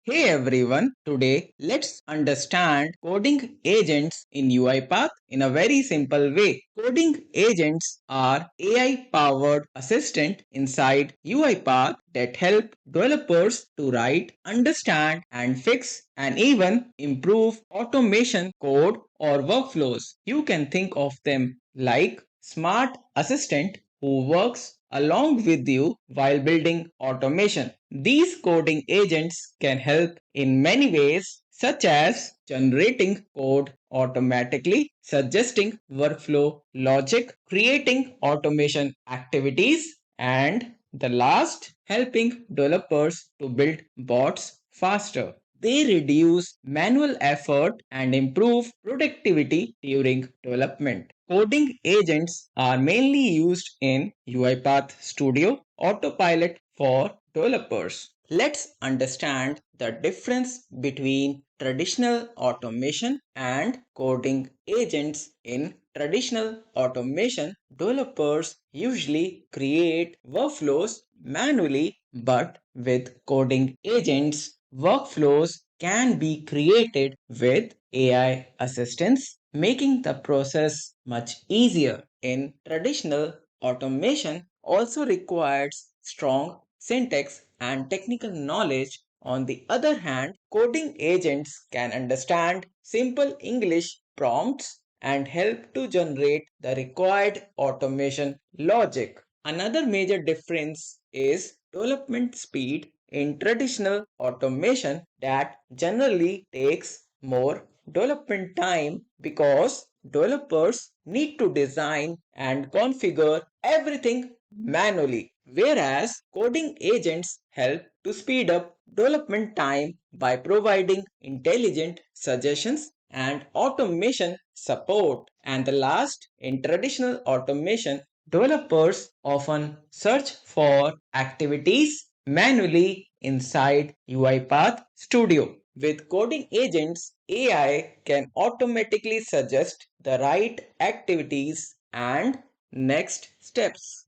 Hey everyone, today let's understand coding agents in UiPath in a very simple way. Coding agents are AI powered assistant inside UiPath that help developers to write, understand and fix and even improve automation code or workflows. You can think of them like smart assistant who works along with you while building automation. These coding agents can help in many ways, such as generating code automatically, suggesting workflow logic, creating automation activities, and the last, helping developers to build bots faster. They reduce manual effort and improve productivity during development. Coding agents are mainly used in UiPath Studio, Autopilot for developers. Let's understand the difference between traditional automation and coding agents. In traditional automation, developers usually create workflows manually, but with coding agents, workflows can be created with AI assistance, making the process much easier. In traditional automation also requires strong syntax and technical knowledge. On the other hand, coding agents can understand simple English prompts and help to generate the required automation logic. Another major difference is development speed. In traditional automation, that generally takes more development time because developers need to design and configure everything manually, whereas coding agents help to speed up development time by providing intelligent suggestions and automation support. And the last, in traditional automation, developers often search for activities manually inside UiPath Studio. With coding agents, AI can automatically suggest the right activities and next steps.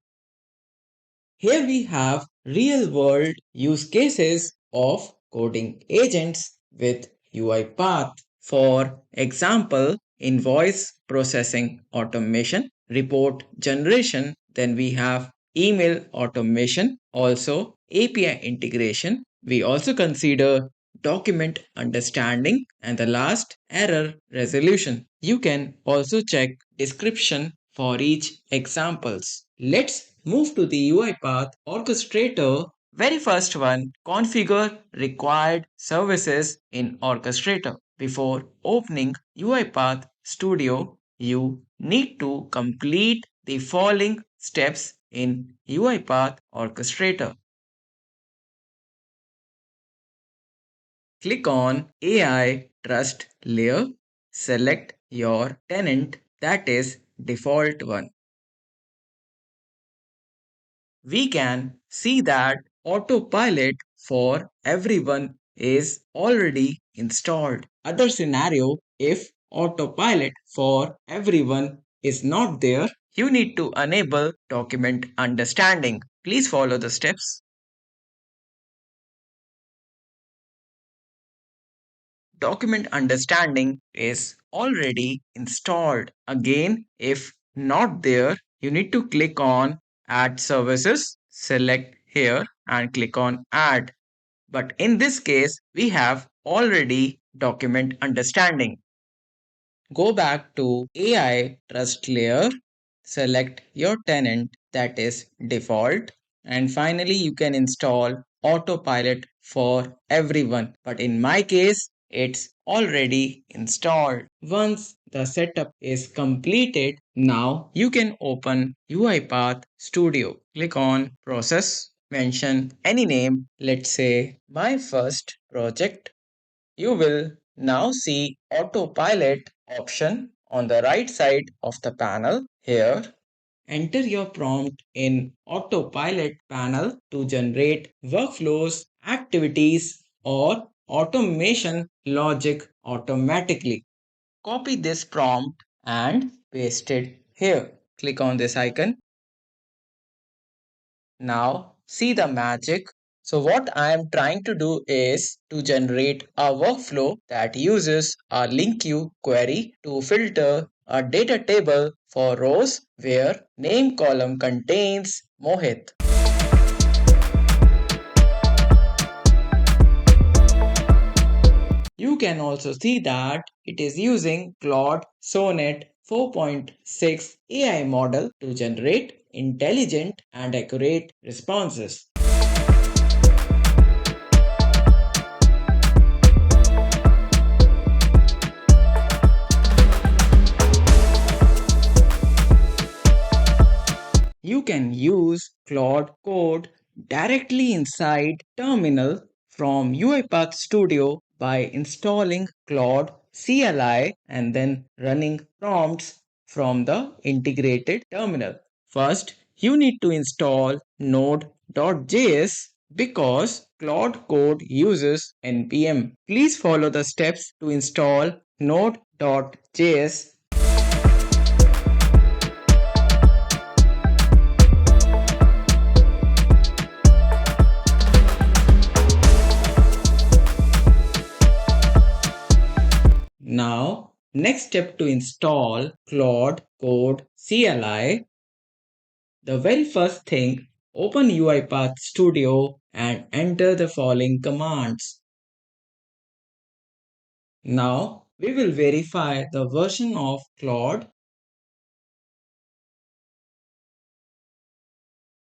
Here we have real world use cases of coding agents with UiPath. For example, invoice processing automation, report generation, then we have email automation, also API integration. We also consider document understanding and the last error resolution. You can also check description for each examples. Let's move to the UiPath Orchestrator. Very first one, configure required services in Orchestrator. Before opening UiPath Studio, you need to complete the following steps in UiPath Orchestrator. Click on AI Trust Layer, select your tenant, that is default one. We can see that Autopilot for everyone is already installed. Other scenario, if Autopilot for everyone is not there, you need to enable document understanding. Please follow the steps. Document understanding is already installed. Again, if not there, you need to click on Add Services, select here and click on Add. But in this case, we have already document understanding. Go back to AI Trust Layer, select your tenant that is default, and finally you can install Autopilot for everyone. But in my case, it's already installed. Once the setup is completed, now you can open UiPath Studio. Click on Process, mention any name, let's say my first project. You will now see Autopilot option on the right side of the panel. Here, enter your prompt in Autopilot panel to generate workflows, activities, or automation logic automatically. Copy this prompt and paste it here. Click on this icon. Now see the magic. So what I am trying to do is to generate a workflow that uses a LINQ query to filter a data table for rows where name column contains Mohit. You can also see that it is using Claude Sonnet 4.6 AI model to generate intelligent and accurate responses. You can use Claude Code directly inside Terminal from UiPath Studio by installing Claude CLI and then running prompts from the integrated terminal. First, you need to install node.js because Claude Code uses npm. Please follow the steps to install node.js. Now, next step to install Claude Code CLI. The very first thing, open UiPath Studio and enter the following commands. Now, we will verify the version of Claude.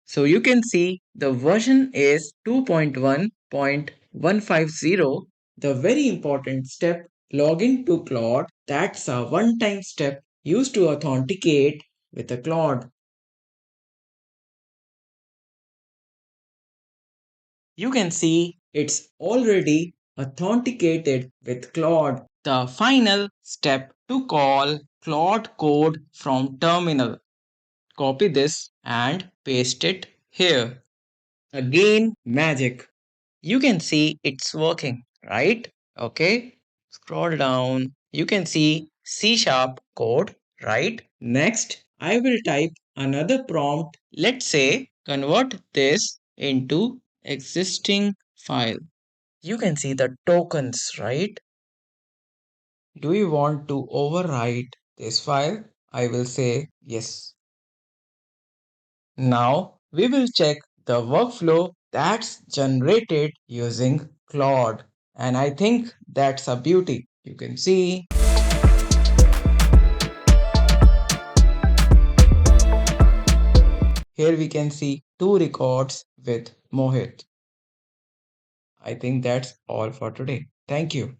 So you can see the version is 2.1.150. The very important step, login to Claude. That's a one-time step used to authenticate with a Claude. You can see it's already authenticated with Claude. The final step to call Claude code from terminal. Copy this and paste it here. Again, magic. You can see it's working, right? Okay. Scroll down. You can see C sharp code, right? Next, I will type another prompt. Let's say convert this into existing file. You can see the tokens, right? Do you want to overwrite this file? I will say yes. Now we will check the workflow that's generated using Claude. And I think that's a beauty. You can see here we can see two records with Mohit. I think that's all for today. Thank you.